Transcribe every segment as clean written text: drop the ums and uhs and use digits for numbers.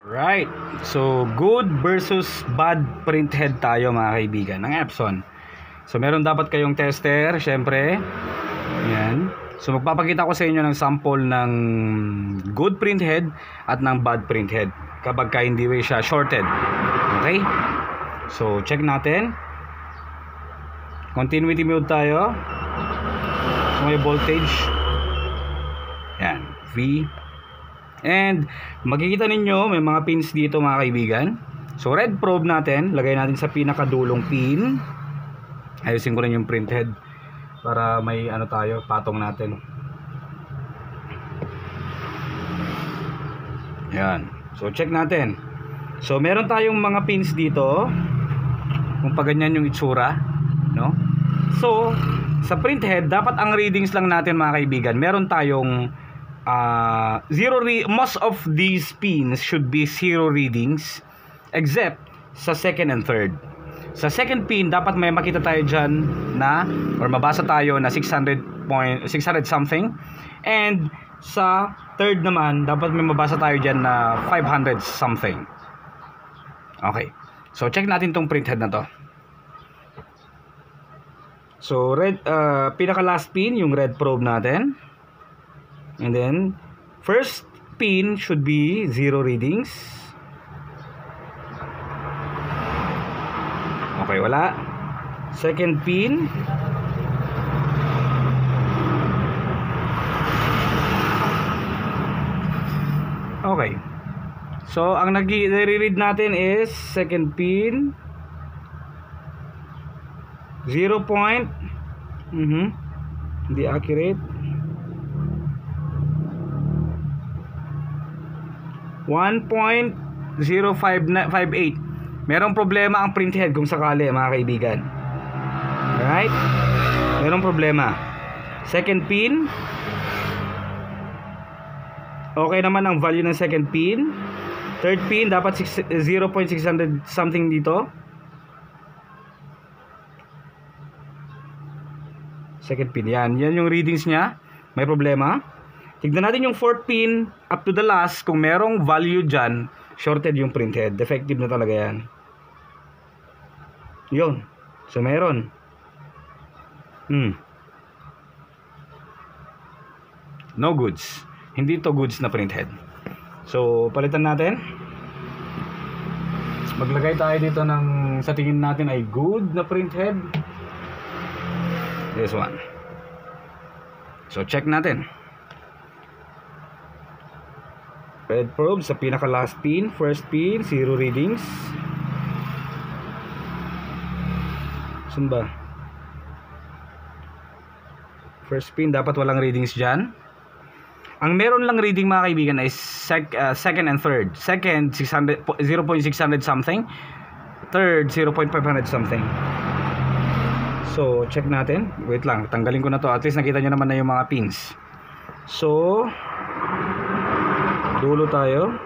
Right. So, good versus bad printhead tayo mga kaibigan ng Epson. So, meron dapat kayong tester, syempre. Yan. So, magpapakita ko sa inyo ng sample ng good printhead at ng bad printhead kapag hindi siya shorted. Okay? So, check natin. Continuity mode tayo. So, may voltage. Yan. V. And makikita ninyo may mga pins dito mga kaibigan. So red probe natin, lagay natin sa pinakadulong pin. Ayusin ko rin yung printhead para may ano tayo, patong natin. Yan. So check natin. So meron tayong mga pins dito. Kung pa ganyan yung itsura, no? So sa printhead dapat ang readings lang natin mga kaibigan. Meron tayong most of these pins should be zero readings except sa second and third. Sa second pin dapat may makita tayo dyan na or mabasa tayo na 600 something, and sa third naman dapat may mabasa tayo dyan na 500 something. Okay, so check natin tong printhead na to. So red, pinaka last pin yung red probe natin. And then first pin should be zero readings. Okay, wala. Second pin. Okay. So ang nare-read natin is second pin 0. Hindi accurate. 1.0558. Merong problema ang printhead kung sakali mga kaibigan. Alright? Merong problema. Second pin. Okay naman ang value ng second pin. Third pin dapat 0.600 something dito. Second pin. Yan yung readings niya. May problema. Tignan natin yung fourth pin up to the last. Kung merong value dyan, shorted yung printhead. Defective na talaga yan. Yun. So meron. No goods. Hindi to goods na printhead. So palitan natin. Maglagay tayo dito ng sa tingin natin ay good na printhead. This one. So check natin. Red probe sa pinaka last pin. First pin, zero readings. Saan ba? First pin, dapat walang readings dyan. Ang meron lang reading mga kaibigan ay second and third. Second, 0.600 something. Third, 0.500 something. So, check natin. Wait lang, tanggalin ko na to. At least nakita nyo naman na yung mga pins. So, dulo tayo.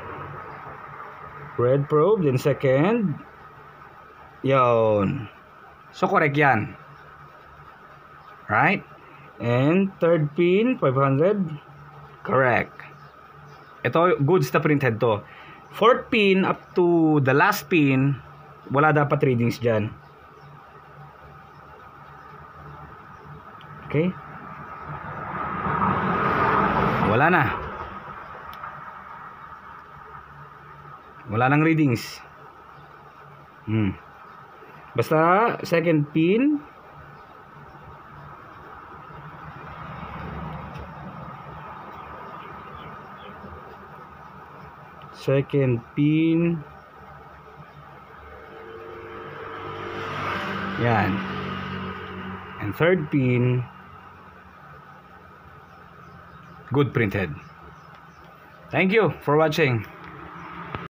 Red probe, then second. Yun. So correct yan. Right? And third pin, 500. Correct. Ito, goods na printhead to. Fourth pin up to the last pin, wala dapat readings dyan. Okay? Wala na. Wala nang readings. Basta second pin. Second pin. Yan. And third pin. Good printhead. Thank you for watching.